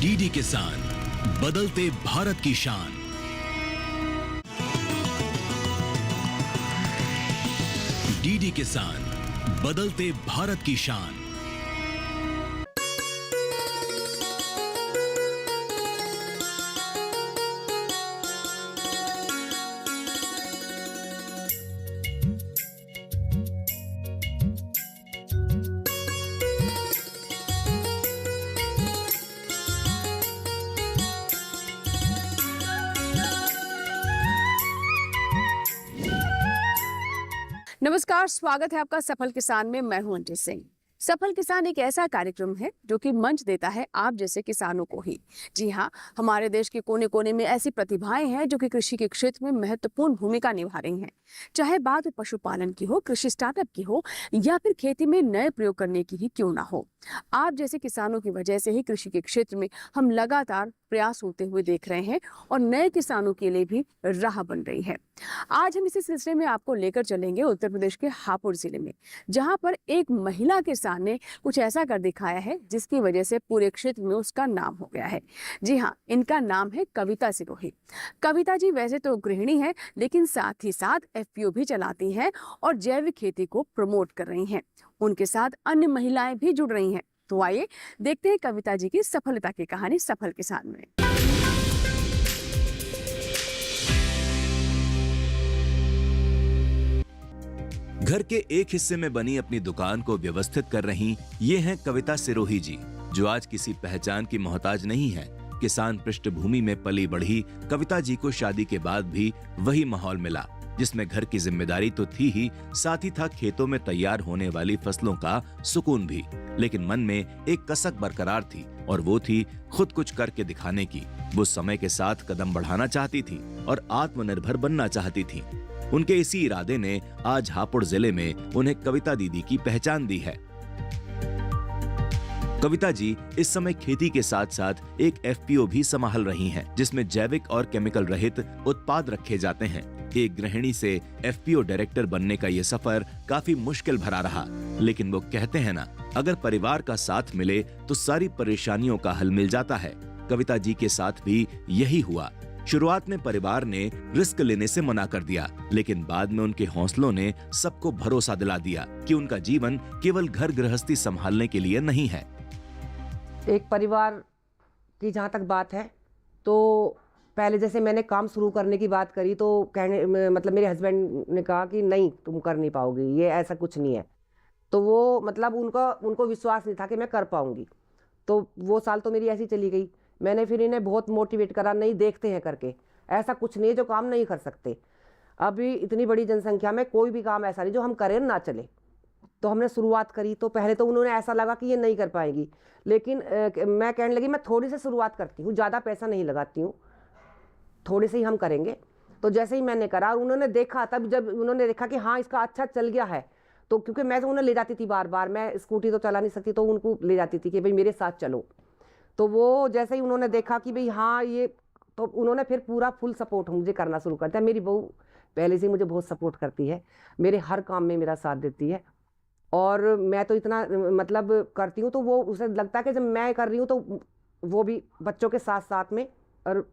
DD किसान, बदलते भारत की शान। डीडी किसान, बदलते भारत की शान। नमस्कार, स्वागत है आपका सफल किसान में। मैं हूं अंजलि सिंह। सफल किसान एक ऐसा कार्यक्रम है जो कि मंच देता है आप जैसे किसानों को ही। जी हां, हमारे देश के कोने कोने में ऐसी प्रतिभाएं हैं जो कि कृषि के क्षेत्र में महत्वपूर्ण भूमिका निभा रही हैं। चाहे बात पशुपालन की हो, कृषि स्टार्टअप की हो या फिर खेती में नए प्रयोग करने की ही क्यों ना हो, आप जैसे किसानों की वजह से ही कृषि के क्षेत्र में हम लगातार प्रयास होते हुए देख रहे हैं और नए किसानों के लिए भी राह बन रही है। आज हम इसी सिलसिले में आपको लेकर चलेंगे उत्तर प्रदेश के हापुड़ जिले में, जहां पर एक महिला किसान ने कुछ ऐसा कर दिखाया है जिसकी वजह से पूरे क्षेत्र में उसका नाम हो गया है। जी हाँ, इनका नाम है कविता सिरोही। कविता जी वैसे तो गृहिणी है, लेकिन साथ ही साथ एफपीओ भी चलाती हैं और जैविक खेती को प्रमोट कर रही हैं। उनके साथ अन्य महिलाएं भी जुड़ रही हैं। तो आइए देखते हैं कविता जी की सफलता की कहानी सफल किसान में। घर के एक हिस्से में बनी अपनी दुकान को व्यवस्थित कर रही ये हैं कविता सिरोही जी, जो आज किसी पहचान की मोहताज नहीं है। किसान पृष्ठभूमि में पली बढ़ी कविता जी को शादी के बाद भी वही माहौल मिला जिसमें घर की जिम्मेदारी तो थी ही, साथ ही था खेतों में तैयार होने वाली फसलों का सुकून भी। लेकिन मन में एक कसक बरकरार थी और वो थी खुद कुछ करके दिखाने की। वो समय के साथ कदम बढ़ाना चाहती थी और आत्मनिर्भर बनना चाहती थी। उनके इसी इरादे ने आज हापुड़ जिले में उन्हें कविता दीदी की पहचान दी है। कविता जी इस समय खेती के साथ साथ एक एफपीओ भी संभाल रही हैं, जिसमें जैविक और केमिकल रहित उत्पाद रखे जाते हैं। एक गृहिणी से एफपीओ डायरेक्टर बनने का ये सफर काफी मुश्किल भरा रहा, लेकिन वो कहते हैं ना, अगर परिवार का साथ मिले तो सारी परेशानियों का हल मिल जाता है। कविता जी के साथ भी यही हुआ। शुरुआत में परिवार ने रिस्क लेने से मना कर दिया, लेकिन बाद में उनके हौसलों ने सबको भरोसा दिला दिया कि उनका जीवन केवल घर गृहस्थी संभालने के लिए नहीं है। एक परिवार की जहाँ तक बात है, तो पहले जैसे मैंने काम शुरू करने की बात करी तो कहने मतलब मेरे हस्बैंड ने कहा कि नहीं, तुम कर नहीं पाओगी, ये ऐसा कुछ नहीं है। तो वो मतलब उनको विश्वास नहीं था कि मैं कर पाऊंगी। तो वो साल तो मेरी ऐसी चली गई। मैंने फिर इन्हें बहुत मोटिवेट करा, नहीं देखते हैं करके, ऐसा कुछ नहीं है जो काम नहीं कर सकते। अभी इतनी बड़ी जनसंख्या में कोई भी काम ऐसा नहीं जो हम करें ना चले। तो हमने शुरुआत करी तो पहले तो उन्होंने ऐसा लगा कि ये नहीं कर पाएगी, लेकिन मैं कहने लगी मैं थोड़ी सी शुरुआत करती हूँ, ज़्यादा पैसा नहीं लगाती हूँ, थोड़े से ही हम करेंगे। तो जैसे ही मैंने करा, उन्होंने देखा, तब जब उन्होंने देखा कि हाँ इसका अच्छा चल गया है, तो क्योंकि मैं तो उन्हें ले जाती थी बार बार, मैं स्कूटी तो चला नहीं सकती, तो उनको ले जाती थी कि भाई मेरे साथ चलो। तो वो जैसे ही उन्होंने देखा कि भाई हाँ ये, तो उन्होंने फिर पूरा फुल सपोर्ट मुझे करना शुरू कर दिया। मेरी बहू पहले से मुझे बहुत सपोर्ट करती है, मेरे हर काम में मेरा साथ देती है। और मैं तो इतना मतलब करती हूँ तो वो उसे लगता है कि जब मैं कर रही हूँ तो वो भी बच्चों के साथ साथ में, और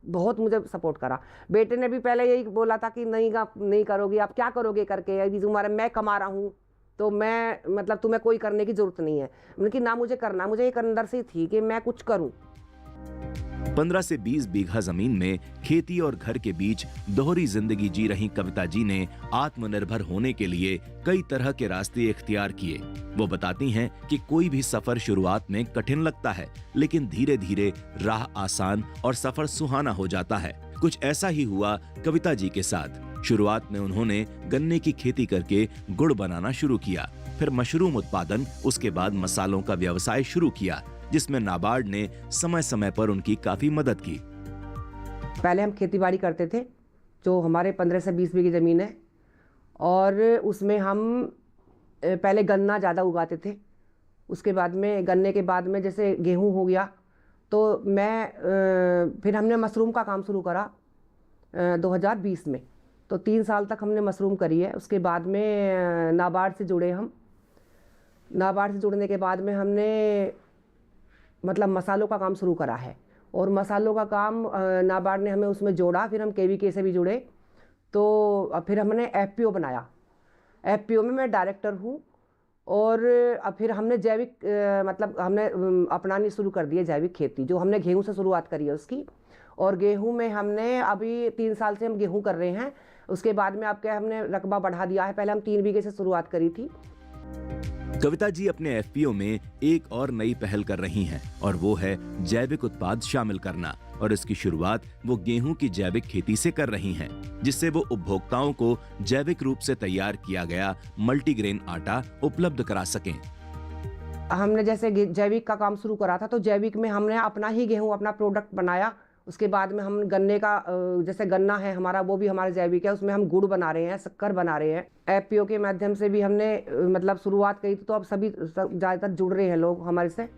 बहुत मुझे सपोर्ट करा। बेटे ने भी पहले यही बोला था कि नहीं आप नहीं करोगी, आप क्या करोगे करके, अभी तुम्हारा मैं कमा रहा हूँ तो मैं मतलब तुम्हें कोई करने की जरूरत नहीं है। उनकी ना मुझे करना, मुझे एक अंदर से थी कि मैं कुछ करूँ। 15 से 20 बीघा जमीन में खेती और घर के बीच दोहरी जिंदगी जी रही कविता जी ने आत्मनिर्भर होने के लिए कई तरह के रास्ते इख्तियार किए। वो बताती हैं कि कोई भी सफर शुरुआत में कठिन लगता है, लेकिन धीरे धीरे राह आसान और सफर सुहाना हो जाता है। कुछ ऐसा ही हुआ कविता जी के साथ। शुरुआत में उन्होंने गन्ने की खेती करके गुड़ बनाना शुरू किया, फिर मशरूम उत्पादन, उसके बाद मसालों का व्यवसाय शुरू किया, जिसमें नाबार्ड ने समय समय पर उनकी काफी मदद की। पहले हम खेती-बाड़ी करते थे, जो हमारे 15 से 20 बीघे ज़मीन है, और उसमें हम पहले गन्ना ज़्यादा उगाते थे। उसके बाद में गन्ने के बाद में जैसे गेहूं हो गया, तो फिर हमने मशरूम का काम शुरू करा 2020 में। तो 3 साल तक हमने मशरूम करी है। उसके बाद में नाबार्ड से जुड़े हम। नाबार्ड से जुड़ने के बाद में हमने मतलब मसालों का काम शुरू करा है। और मसालों का काम नाबार्ड ने हमें उसमें जोड़ा, फिर हम केवीके से भी जुड़े, तो फिर हमने एफपीओ बनाया। एफपीओ में मैं डायरेक्टर हूँ। और फिर हमने जैविक मतलब हमने अपनानी शुरू कर दी है जैविक खेती, जो हमने गेहूं से शुरुआत करी है उसकी। और गेहूं में हमने अभी 3 साल से हम गेहूं कर रहे हैं। उसके बाद में अब क्या हमने रकबा बढ़ा दिया है, पहले हम 3 बीघे से शुरुआत करी थी। कविता जी अपने एफपीओ में एक और नई पहल कर रही हैं और वो है जैविक उत्पाद शामिल करना। और इसकी शुरुआत वो गेहूं की जैविक खेती से कर रही हैं, जिससे वो उपभोक्ताओं को जैविक रूप से तैयार किया गया मल्टीग्रेन आटा उपलब्ध करा सकें। हमने जैसे जैविक का काम शुरू करा था, तो जैविक में हमने अपना ही गेहूं अपना प्रोडक्ट बनाया। उसके बाद में हम गन्ने का जैसे गन्ना है हमारा, वो भी हमारा जैविक है, उसमें हम गुड़ बना रहे हैं, शक्कर बना रहे हैं। एफपीओ के माध्यम से भी हमने मतलब शुरुआत की, तो अब सभी ज़्यादातर जुड़ रहे हैं लोग हमारे से।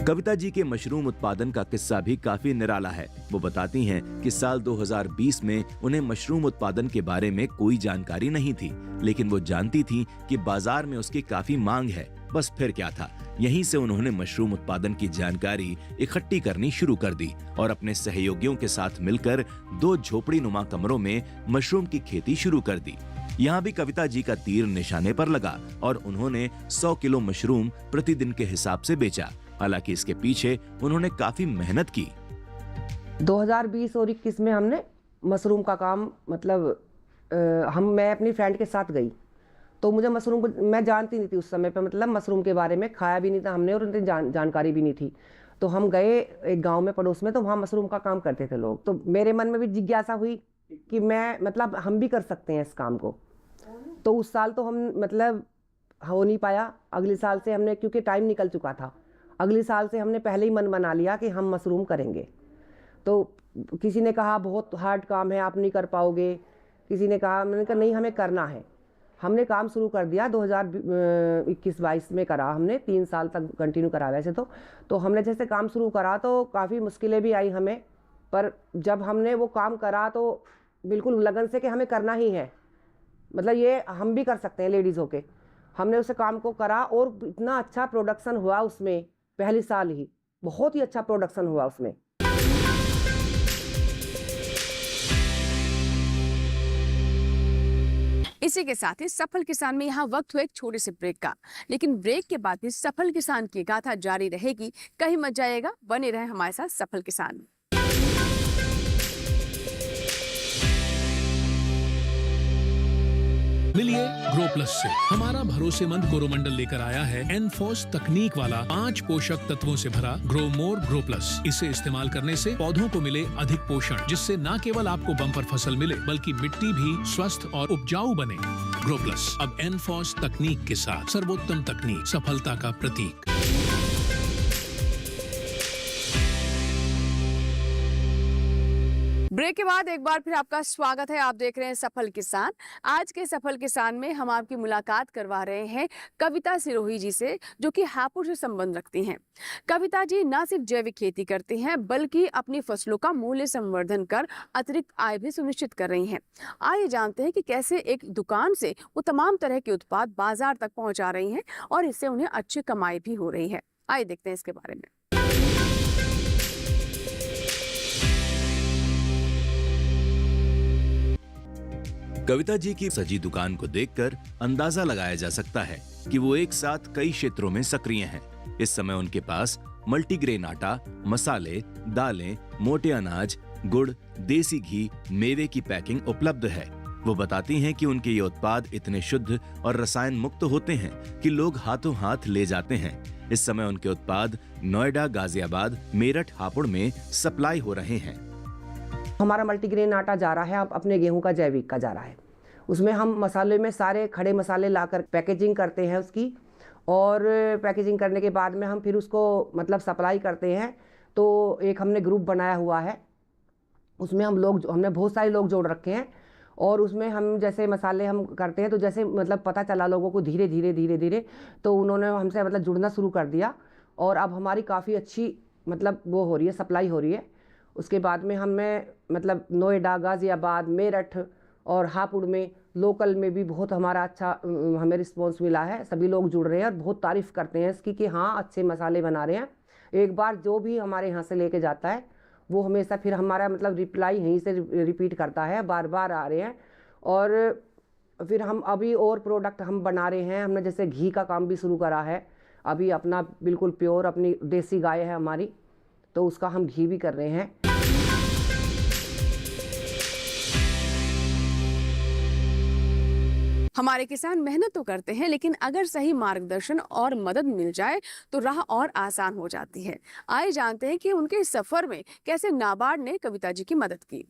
कविता जी के मशरूम उत्पादन का किस्सा भी काफी निराला है। वो बताती हैं कि साल 2020 में उन्हें मशरूम उत्पादन के बारे में कोई जानकारी नहीं थी, लेकिन वो जानती थी कि बाजार में उसकी काफी मांग है। बस फिर क्या था, यहीं से उन्होंने मशरूम उत्पादन की जानकारी इकट्ठी करनी शुरू कर दी और अपने सहयोगियों के साथ मिलकर 2 झोपड़ी नुमा कमरों में मशरूम की खेती शुरू कर दी। यहाँ भी कविता जी का तीर निशाने पर लगा और उन्होंने 100 किलो मशरूम प्रतिदिन के हिसाब से बेचा। हालांकि इसके पीछे उन्होंने काफी मेहनत की। 2020 और 21 में हमने मशरूम का काम मतलब मैं अपनी फ्रेंड के साथ गई, तो मुझे मशरूम को मैं जानती नहीं थी उस समय पे, मतलब मशरूम के बारे में खाया भी नहीं था हमने और उतनी जानकारी भी नहीं थी। तो हम गए एक गांव में पड़ोस में, तो वहाँ मशरूम का काम करते थे लोग। तो मेरे मन में भी जिज्ञासा हुई कि मैं मतलब हम भी कर सकते हैं इस काम को। तो उस साल तो हम मतलब हो नहीं पाया। अगले साल से हमने, क्योंकि टाइम निकल चुका था, अगले साल से हमने पहले ही मन बना लिया कि हम मशरूम करेंगे। तो किसी ने कहा बहुत हार्ड काम है, आप नहीं कर पाओगे। किसी ने कहा, मैंने कहा नहीं, हमें करना है। हमने काम शुरू कर दिया 2021-22 में करा हमने, 3 साल तक कंटिन्यू करा वैसे तो हमने जैसे काम शुरू करा तो काफ़ी मुश्किलें भी आई हमें, पर जब हमने वो काम करा तो बिल्कुल लगन से कि हमें करना ही है, मतलब ये हम भी कर सकते हैं लेडीज़ होके। हमने उस काम को करा और इतना अच्छा प्रोडक्शन हुआ उसमें, पहले साल ही बहुत ही अच्छा प्रोडक्शन हुआ उसमें। इसी के साथ ही सफल किसान में यहाँ वक्त हुआ एक छोटे से ब्रेक का, लेकिन ब्रेक के बाद भी सफल किसान की गाथा जारी रहेगी। कहीं मत जाइएगा, बने रहे हमारे साथ सफल किसान में। मिलिए ग्रो प्लस से। हमारा भरोसेमंद कोरोमंडल लेकर आया है एनफोर्स तकनीक वाला 5 पोषक तत्वों से भरा ग्रो मोर ग्रो प्लस। इसे इस्तेमाल करने से पौधों को मिले अधिक पोषण, जिससे न केवल आपको बम्पर फसल मिले बल्कि मिट्टी भी स्वस्थ और उपजाऊ बने। ग्रो प्लस अब एनफोर्स तकनीक के साथ, सर्वोत्तम तकनीक, सफलता का प्रतीक। ब्रेक के बाद एक बार फिर आपका स्वागत है। आप देख रहे हैं सफल किसान। आज के सफल किसान में हम आपकी मुलाकात करवा रहे हैं कविता सिरोही जी से, जो कि हापुड़ से संबंध रखती हैं। कविता जी न सिर्फ जैविक खेती करती हैं, बल्कि अपनी फसलों का मूल्य संवर्धन कर अतिरिक्त आय भी सुनिश्चित कर रही हैं। आइए जानते हैं कि कैसे एक दुकान से वो तमाम तरह के उत्पाद बाजार तक पहुंचा रही हैं और इससे उन्हें अच्छी कमाई भी हो रही है। आइए देखते हैं इसके बारे में। कविता जी की सजी दुकान को देखकर अंदाजा लगाया जा सकता है कि वो एक साथ कई क्षेत्रों में सक्रिय हैं। इस समय उनके पास मल्टीग्रेन आटा, मसाले, दालें, मोटे अनाज, गुड़, देसी घी, मेवे की पैकिंग उपलब्ध है। वो बताती हैं कि उनके ये उत्पाद इतने शुद्ध और रसायन मुक्त होते हैं कि लोग हाथों हाथ ले जाते हैं। इस समय उनके उत्पाद नोएडा, गाजियाबाद, मेरठ, हापुड़ में सप्लाई हो रहे हैं। हमारा मल्टीग्रेन आटा जा रहा है, अब अपने गेहूं का जैविक का जा रहा है। उसमें हम मसाले में सारे खड़े मसाले लाकर पैकेजिंग करते हैं उसकी, और पैकेजिंग करने के बाद में हम फिर उसको मतलब सप्लाई करते हैं। तो एक हमने ग्रुप बनाया हुआ है, उसमें हमने बहुत सारे लोग जोड़ रखे हैं, और उसमें हम जैसे मसाले हम करते हैं तो जैसे मतलब पता चला लोगों को धीरे धीरे तो उन्होंने हमसे मतलब जुड़ना शुरू कर दिया, और अब हमारी काफ़ी अच्छी मतलब वो हो रही है, सप्लाई हो रही है। उसके बाद में हमें मतलब नोएडा, गाजियाबाद, मेरठ और हापुड़ में लोकल में भी बहुत हमारा अच्छा हमें रिस्पॉन्स मिला है। सभी लोग जुड़ रहे हैं और बहुत तारीफ़ करते हैं इसकी कि हाँ अच्छे मसाले बना रहे हैं। एक बार जो भी हमारे यहाँ से लेके जाता है वो हमेशा फिर हमारा मतलब रिप्लाई यहीं से रिपीट करता है, बार बार आ रहे हैं। और फिर हम अभी और प्रोडक्ट हम बना रहे हैं। हमने जैसे घी का काम भी शुरू करा है अभी, अपना बिल्कुल प्योर अपनी देसी गाय है हमारी, तो उसका हम घी भी कर रहे हैं। हमारे किसान मेहनत तो करते हैं, लेकिन अगर सही मार्गदर्शन और मदद मिल जाए तो राह और आसान हो जाती है। आइए जानते हैं कि उनके इस सफर में कैसे नाबार्ड ने कविता जी की मदद की।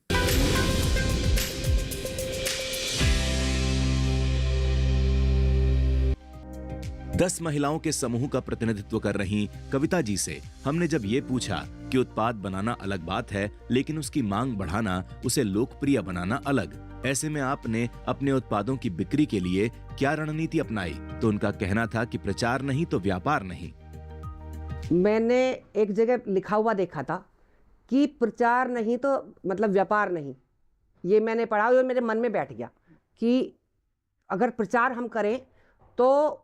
दस महिलाओं के समूह का प्रतिनिधित्व कर रही कविता जी से हमने जब ये पूछा कि उत्पाद बनाना अलग बात है, लेकिन उसकी मांग बढ़ाना, उसे लोकप्रिय बनाना अलग, ऐसे में आपने अपने उत्पादों की बिक्री के लिए क्या रणनीति अपनाई, तो उनका कहना था कि प्रचार नहीं तो व्यापार नहीं। मैंने एक जगह लिखा हुआ देखा था कि प्रचार नहीं तो मतलब व्यापार नहीं। ये मैंने पढ़ा और मेरे मन में बैठ गया कि अगर प्रचार हम करें तो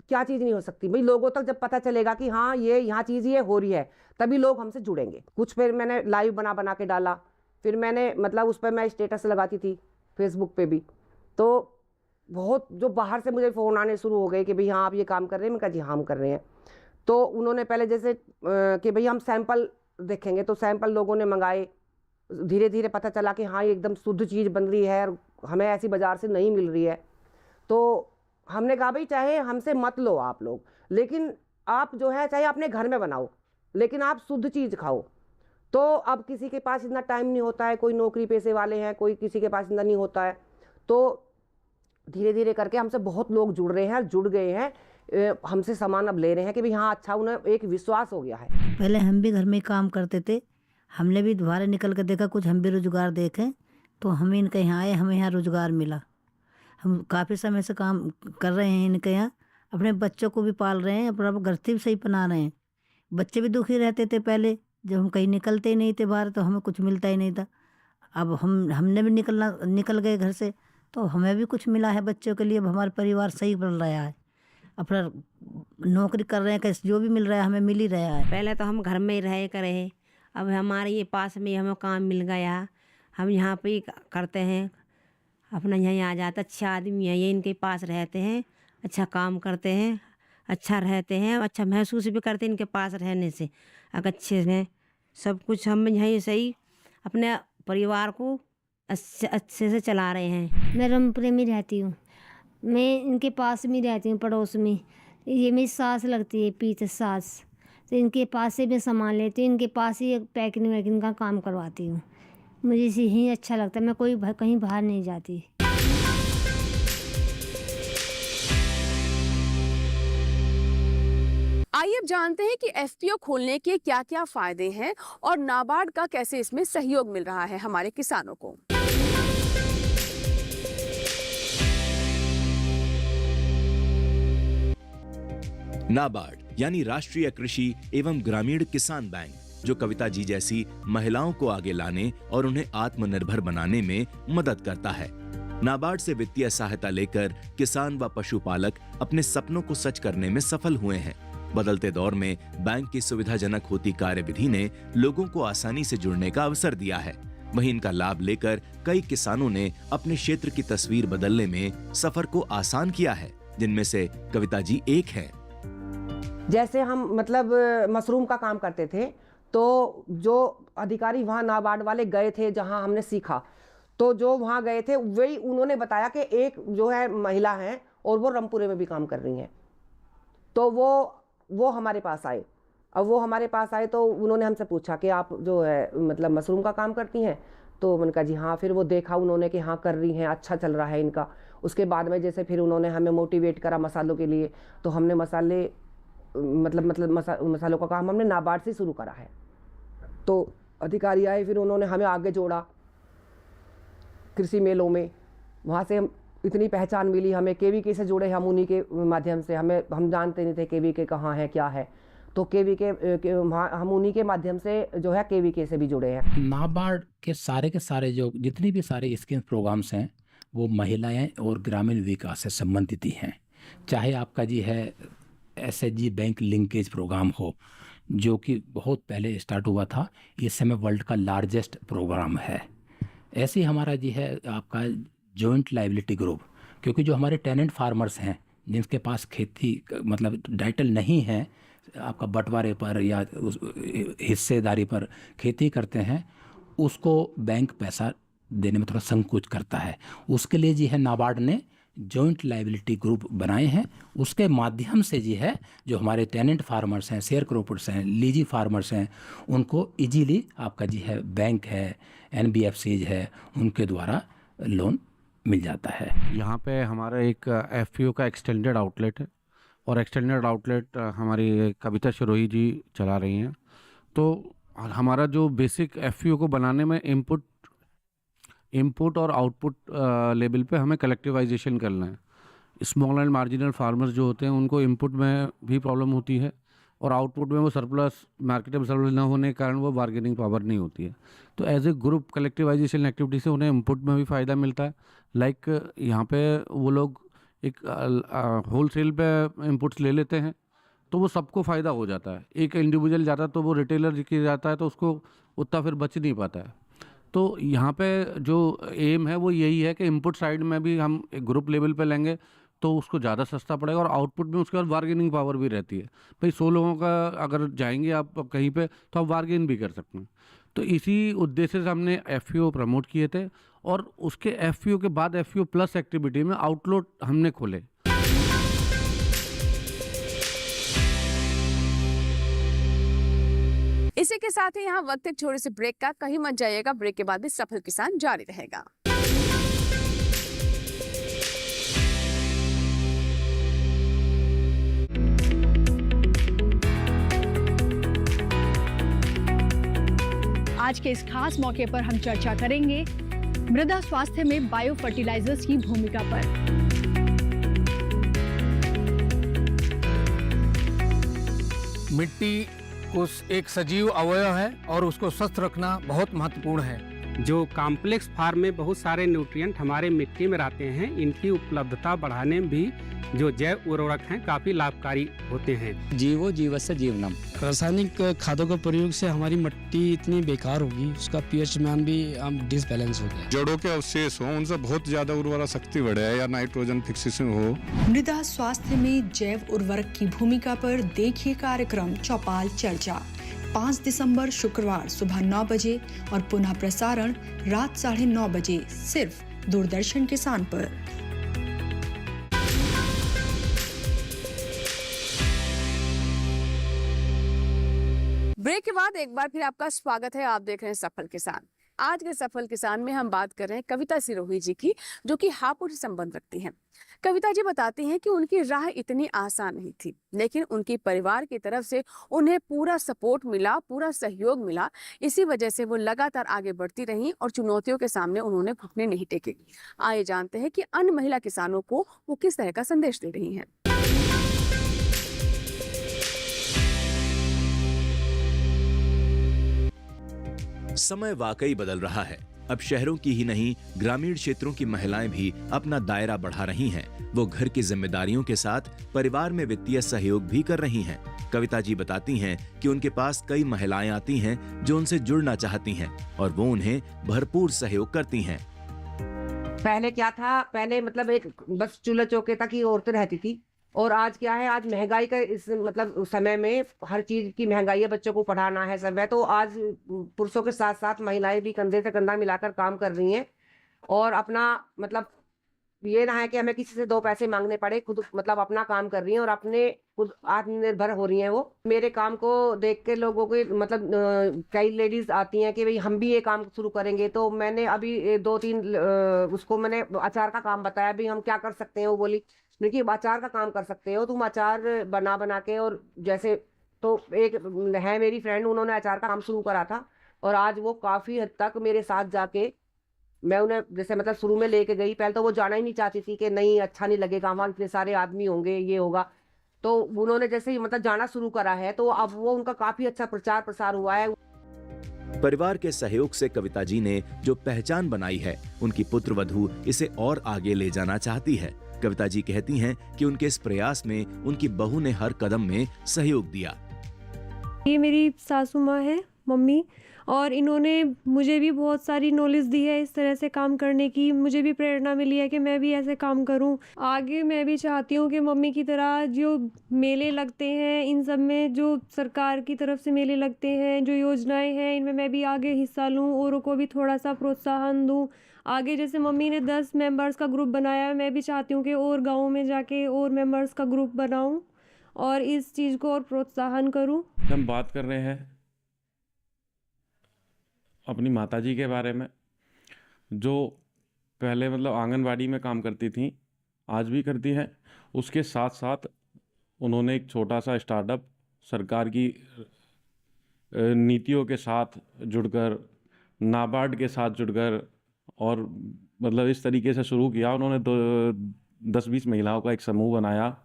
क्या चीज़ नहीं हो सकती भाई। लोगों तक जब पता चलेगा कि हाँ ये यहाँ चीज़ ये हो रही है, तभी लोग हमसे जुड़ेंगे। कुछ फिर मैंने लाइव बना के डाला, फिर मैंने मतलब उस पर मैं स्टेटस लगाती थी फेसबुक पे भी। तो बहुत जो बाहर से मुझे फ़ोन आने शुरू हो गए कि भाई हाँ आप ये काम कर रहे हैं। मैं कहा जी हाँ हम कर रहे हैं। तो उन्होंने पहले जैसे कि भाई हम सैंपल देखेंगे, तो सैंपल लोगों ने मंगाए। धीरे धीरे पता चला कि हाँ ये एकदम शुद्ध चीज़ बन रही है, हमें ऐसी बाज़ार से नहीं मिल रही है। तो हमने कहा भाई चाहे हमसे मत लो आप लोग, लेकिन आप जो है चाहे अपने घर में बनाओ, लेकिन आप शुद्ध चीज़ खाओ। तो अब किसी के पास इतना टाइम नहीं होता है, कोई नौकरी पेशे वाले हैं, कोई किसी के पास इतना नहीं होता है। तो धीरे धीरे करके हमसे बहुत लोग जुड़ रहे हैं, जुड़ गए हैं, हमसे सामान अब ले रहे हैं कि भाई हाँ अच्छा, उन्हें एक विश्वास हो गया है। पहले हम भी घर में काम करते थे, हमने भी बाहर निकल कर देखा, कुछ हम भी रोजगार देखें, तो हम इनके यहाँ आए, हमें यहाँ रोजगार मिला। हम काफ़ी समय से काम कर रहे हैं इनके यहाँ, अपने बच्चों को भी पाल रहे हैं, अपना घर भी सही बना रहे हैं। बच्चे भी दुखी रहते थे पहले, जब हम कहीं निकलते ही नहीं थे बाहर तो हमें कुछ मिलता ही नहीं था। अब हमने भी निकल गए घर से, तो हमें भी कुछ मिला है बच्चों के लिए। अब हमारा परिवार सही बन रहा है, अपना नौकरी कर रहे हैं, कैसे जो भी मिल रहा है हमें मिल ही रहा है। पहले तो हम घर में ही रहे करे, अब हमारे ये पास में हमें काम मिल गया, हम यहाँ पे ही करते हैं, अपना यहाँ आ जाता। अच्छे आदमी है ये, इनके पास रहते हैं, अच्छा काम करते हैं, अच्छा रहते हैं, अच्छा महसूस भी करते हैं इनके पास रहने से। अगर अच्छे से सब कुछ हम यहीं सही अपने परिवार को अच्छे से चला रहे हैं। मैं रामपुरे में रहती हूँ, मैं इनके पास में रहती हूँ, पड़ोस में। ये मेरी सास लगती है, पीछे सास, तो इनके पास से मैं सामान लेती हूँ, इनके पास ही पैकिंग वैकिंग का काम करवाती हूँ। मुझे इसे ही अच्छा लगता है, मैं कहीं बाहर नहीं जाती। आइए अब जानते हैं कि एफपीओ खोलने के क्या क्या फायदे हैं और नाबार्ड का कैसे इसमें सहयोग मिल रहा है हमारे किसानों को। नाबार्ड यानी राष्ट्रीय कृषि एवं ग्रामीण किसान बैंक, जो कविता जी जैसी महिलाओं को आगे लाने और उन्हें आत्मनिर्भर बनाने में मदद करता है। नाबार्ड से वित्तीय सहायता लेकर किसान व पशुपालक अपने सपनों को सच करने में सफल हुए हैं। बदलते दौर में बैंक की सुविधाजनक होती कार्यविधि ने लोगों को आसानी से जुड़ने का अवसर दिया है। वहीं इनका लाभ लेकर कई किसानों ने अपने क्षेत्र की तस्वीर बदलने में सफर को आसान किया है, जिनमें से कविता जी एक हैं। जैसे हम मतलब मशरूम का काम करते थे, तो जो अधिकारी वहाँ नाबार्ड वाले गए थे जहाँ हमने सीखा, तो जो वहाँ गए थे वही उन्होंने बताया कि एक जो है महिला हैं और वो रामपुरे में भी काम कर रही हैं। तो वो हमारे पास आए। अब वो हमारे पास आए तो उन्होंने हमसे पूछा कि आप जो है मतलब मशरूम का काम करती हैं, तो मैंने कहा जी हाँ। फिर वो देखा उन्होंने कि हाँ कर रही हैं, अच्छा चल रहा है इनका। उसके बाद में जैसे फिर उन्होंने हमें मोटिवेट करा मसालों के लिए, तो हमने मसालों का काम हमने नाबार्ड से शुरू करा है। तो अधिकारी आए, फिर उन्होंने हमें आगे जोड़ा कृषि मेलों में, वहाँ से हम इतनी पहचान मिली हमें। केवीके से जुड़े हम उन्हीं के माध्यम से, हम जानते नहीं थे केवीके कहाँ है क्या है, तो केवीके हम उन्हीं के माध्यम से जो है केवीके से भी जुड़े हैं। नाबार्ड के सारे जो जितनी भी सारे स्कीम प्रोग्राम्स हैं वो महिलाएं और ग्रामीण विकास से संबंधित ही हैं। चाहे आपका जी है एसएचजी बैंक लिंकेज प्रोग्राम हो, जो कि बहुत पहले स्टार्ट हुआ था, इस समय वर्ल्ड का लार्जेस्ट प्रोग्राम है। ऐसे ही हमारा जी है आपका जॉइंट लायबिलिटी ग्रुप, क्योंकि जो हमारे टेनेंट फार्मर्स हैं जिनके पास खेती मतलब टाइटल नहीं है, आपका बंटवारे पर या हिस्सेदारी पर खेती करते हैं, उसको बैंक पैसा देने में थोड़ा संकोच करता है। उसके लिए जी है नाबार्ड ने जॉइंट लायबिलिटी ग्रुप बनाए हैं। उसके माध्यम से जी है जो हमारे टेनेंट फार्मर्स हैं, शेयर क्रॉपर्स हैं, लीजी फार्मर्स हैं, उनको इजीली आपका जी है बैंक है, NBFCs है, उनके द्वारा लोन मिल जाता है। यहाँ पे हमारा एक FPO का एक्सटेंडेड आउटलेट है और एक्सटेंडेड आउटलेट हमारी कविता सिरोही जी चला रही हैं। तो हमारा जो बेसिक FPO को बनाने में इनपुट और आउटपुट लेवल पे हमें कलेक्टिवाइजेशन करना है। स्मॉल एंड मार्जिनल फार्मर्स जो होते हैं उनको इनपुट में भी प्रॉब्लम होती है और आउटपुट में वो सरप्लस, मार्केटेबल सरप्लस ना होने के कारण वो बार्गेनिंग पावर नहीं होती है। तो as a group collectivisation activity से उन्हें इनपुट में भी फ़ायदा मिलता है। लाइक यहाँ पे वो लोग एक होलसेल पे इनपुट्स ले लेते हैं तो वो सबको फ़ायदा हो जाता है। एक इंडिविजुअल जाता है तो वो रिटेलर की जाता है तो उसको उतना फिर बच नहीं पाता है। तो यहाँ पे जो एम है वो यही है कि इनपुट साइड में भी हम एक ग्रुप लेवल पे लेंगे तो उसको ज़्यादा सस्ता पड़ेगा और आउटपुट में उसके बाद बार्गेनिंग पावर भी रहती है। भाई 100 लोगों का अगर जाएंगे आप कहीं पे तो आप बार्गेन भी कर सकते हैं। तो इसी उद्देश्य से हमने FPO प्रमोट किए थे और उसके FPO के बाद FPO प्लस एक्टिविटी में आउटलेट हमने खोले। इसी के साथ ही यहाँ वक्त एक छोटे से ब्रेक का, कहीं मत जाइएगा। ब्रेक के बाद भी सफल किसान जारी रहेगा। आज के इस खास मौके पर हम चर्चा करेंगे मृदा स्वास्थ्य में बायो फर्टिलाइजर्स की भूमिका पर। मिट्टी एक सजीव अवयव है और उसको स्वस्थ रखना बहुत महत्वपूर्ण है। जो कॉम्प्लेक्स फार्म में बहुत सारे न्यूट्रिएंट हमारे मिट्टी में रहते हैं, इनकी उपलब्धता बढ़ाने में भी जो जैव उर्वरक हैं काफी लाभकारी होते हैं। जीवो जीवस्य जीवनम। रासायनिक खादों के प्रयोग से हमारी मिट्टी इतनी बेकार होगी, उसका pH मान भी डिसबैलेंस हो गया। जड़ों के अवशेष हो उनसे बहुत ज्यादा उर्वरा शक्ति बढ़े या नाइट्रोजन फिक्सेशन हो। मृदा स्वास्थ्य में जैव उर्वरक की भूमिका पर देखिए कार्यक्रम चौपाल चर्चा 5 दिसंबर शुक्रवार सुबह 9 बजे और पुनः प्रसारण रात 9:30 बजे सिर्फ दूरदर्शन किसान पर। ब्रेक के बाद एक बार फिर आपका स्वागत है। आप देख रहे हैं सफल किसान। आज के सफल किसान में हम बात कर रहे हैं कविता सिरोही जी की, जो कि हापुड़ से संबंध रखती हैं। कविता जी बताती हैं कि उनकी राह इतनी आसान नहीं थी, लेकिन उनके परिवार की तरफ से उन्हें पूरा सपोर्ट मिला, पूरा सहयोग मिला। इसी वजह से वो लगातार आगे बढ़ती रहीं और चुनौतियों के सामने उन्होंने घुटने नहीं टेके। आइए जानते हैं कि अन्य महिला किसानों को वो किस तरह का संदेश दे रही हैं। समय वाकई बदल रहा है। अब शहरों की ही नहीं, ग्रामीण क्षेत्रों की महिलाएं भी अपना दायरा बढ़ा रही हैं। वो घर की जिम्मेदारियों के साथ परिवार में वित्तीय सहयोग भी कर रही हैं। कविता जी बताती हैं कि उनके पास कई महिलाएं आती हैं जो उनसे जुड़ना चाहती हैं और वो उन्हें भरपूर सहयोग करती हैं। पहले क्या था, पहले मतलब एक बस चूल्हे चौके तक ही औरतें रहती थी और आज क्या है, आज महंगाई का इस मतलब समय में हर चीज की महंगाई है, बच्चों को पढ़ाना है सब है, तो आज पुरुषों के साथ साथ महिलाएं भी कंधे से कंधा मिलाकर काम कर रही हैं और अपना मतलब ये ना है कि हमें किसी से 2 पैसे मांगने पड़े, खुद मतलब अपना काम कर रही हैं और अपने खुद आत्मनिर्भर हो रही हैं। वो मेरे काम को देख के लोगों के मतलब कई लेडीज आती हैं कि भाई हम भी ये काम शुरू करेंगे। तो मैंने अभी 2-3 उसको मैंने अचार का काम बताया, भी हम क्या कर सकते हैं। वो बोली देखिए अचार का काम कर सकते हो तुम, अचार बना के, और जैसे तो एक है मेरी फ्रेंड, उन्होंने अचार का काम शुरू करा था और आज वो काफ़ी हद तक मेरे साथ जाके, मैं उन्हें जैसे मतलब शुरू में लेके गई, पहले तो वो जाना ही नहीं चाहती थी कि नहीं अच्छा नहीं लगेगा, वहाँ इतने सारे आदमी होंगे, ये होगा। तो उन्होंने जैसे ही मतलब जाना शुरू करा है तो अब वो उनका काफ़ी अच्छा प्रचार प्रसार हुआ है। परिवार के सहयोग से कविता जी ने जो पहचान बनाई है, उनकी पुत्र वधू इसे और आगे ले जाना चाहती है। कविता जी कहती हैं कि उनके इस प्रयास में उनकी बहू ने हर कदम में सहयोग दिया। ये मेरी सासू माँ है, मम्मी, और इन्होंने मुझे भी बहुत सारी नॉलेज दी है इस तरह से काम करने की। मुझे भी प्रेरणा मिली है कि मैं भी ऐसे काम करूं। आगे मैं भी चाहती हूं कि मम्मी की तरह जो मेले लगते हैं, इन सब में जो सरकार की तरफ से मेले लगते हैं, जो योजनाएं हैं, इनमें मैं भी आगे हिस्सा लूं, औरों को भी थोड़ा सा प्रोत्साहन दूं। आगे जैसे मम्मी ने 10 मेंबर्स का ग्रुप बनाया है, मैं भी चाहती हूँ कि और गाँव में जाके और मेंबर्स का ग्रुप बनाऊँ और इस चीज़ को और प्रोत्साहन करूँ। हम बात कर रहे हैं अपनी माताजी के बारे में, जो पहले मतलब आंगनवाड़ी में काम करती थी, आज भी करती हैं। उसके साथ साथ उन्होंने एक छोटा सा स्टार्टअप सरकार की नीतियों के साथ जुड़कर, नाबार्ड के साथ जुड़कर, और मतलब इस तरीके से शुरू किया। उन्होंने 10-20 महिलाओं का एक समूह बनाया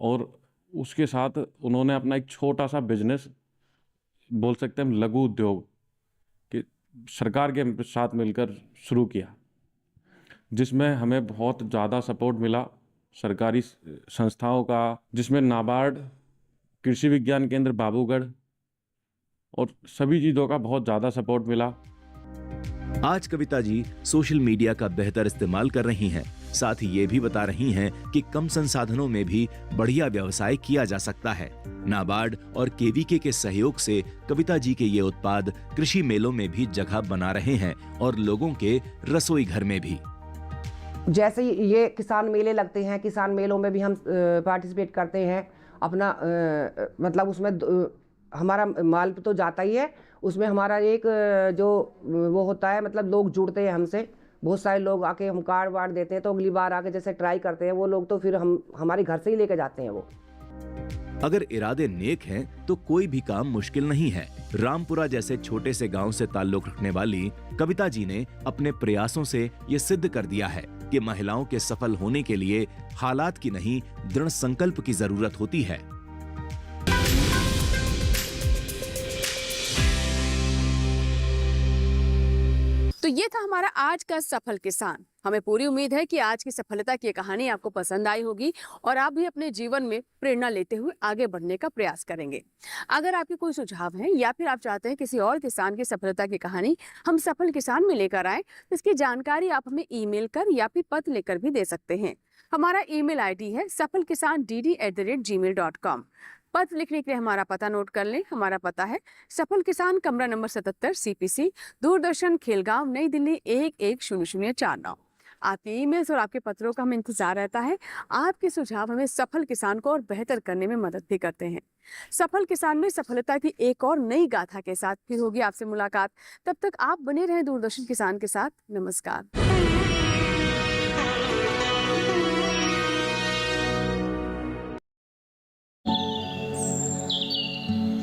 और उसके साथ उन्होंने अपना एक छोटा सा बिजनेस, बोल सकते हैं लघु उद्योग, सरकार के साथ मिलकर शुरू किया, जिसमें हमें बहुत ज़्यादा सपोर्ट मिला सरकारी संस्थाओं का, जिसमें नाबार्ड, कृषि विज्ञान केंद्र बाबूगढ़ और सभी चीज़ों का बहुत ज़्यादा सपोर्ट मिला। आज कविता जी सोशल मीडिया का बेहतर इस्तेमाल कर रही हैं। साथ ही ये भी बता रही हैं कि कम संसाधनों में भी बढ़िया व्यवसाय किया जा सकता है। नाबार्ड और केवीके के सहयोग से कविता जी के ये उत्पाद कृषि मेलों में भी जगह बना रहे हैं और लोगों के रसोई घर में भी। जैसे ये किसान मेले लगते हैं, किसान मेलों में भी हम पार्टिसिपेट करते हैं। अपना मतलब उसमें हमारा माल तो जाता ही है, उसमें हमारा एक जो वो होता है, मतलब लोग जुड़ते हैं हमसे, बहुत सारे लोग आके हम कार्ड वार्ड देते हैं, तो अगली बार आके जैसे ट्राई करते हैं वो लोग, तो फिर हम हमारे घर से ही लेके जाते हैं वो। अगर इरादे नेक हैं तो कोई भी काम मुश्किल नहीं है। रामपुरा जैसे छोटे से गांव से ताल्लुक रखने वाली कविता जी ने अपने प्रयासों से ये सिद्ध कर दिया है कि महिलाओं के सफल होने के लिए हालात की नहीं, दृढ़ संकल्प की जरूरत होती है। तो ये था हमारा आज का सफल किसान। हमें पूरी उम्मीद है कि आज की सफलता की कहानी आपको पसंद आई होगी और आप भी अपने जीवन में प्रेरणा लेते हुए आगे बढ़ने का प्रयास करेंगे। अगर आपके कोई सुझाव हैं या फिर आप चाहते हैं किसी और किसान की सफलता की कहानी हम सफल किसान में लेकर आए, तो इसकी जानकारी आप हमें ईमेल कर या फिर पत्र लेकर भी दे सकते हैं। हमारा ईमेल आईडी है safalkisandd@gmail.com। पत्र लिखने के लिए हमारा पता नोट कर लें। हमारा पता है सफल किसान, कमरा नंबर 77, CPC, दूरदर्शन, खेलगांव, नई दिल्ली 110049। आपके ईमेल्स और आपके पत्रों का हमें इंतजार रहता है। आपके सुझाव हमें सफल किसान को और बेहतर करने में मदद भी करते हैं। सफल किसान में सफलता की एक और नई गाथा के साथ फिर होगी आपसे मुलाकात। तब तक आप बने रहें दूरदर्शन किसान के साथ। नमस्कार।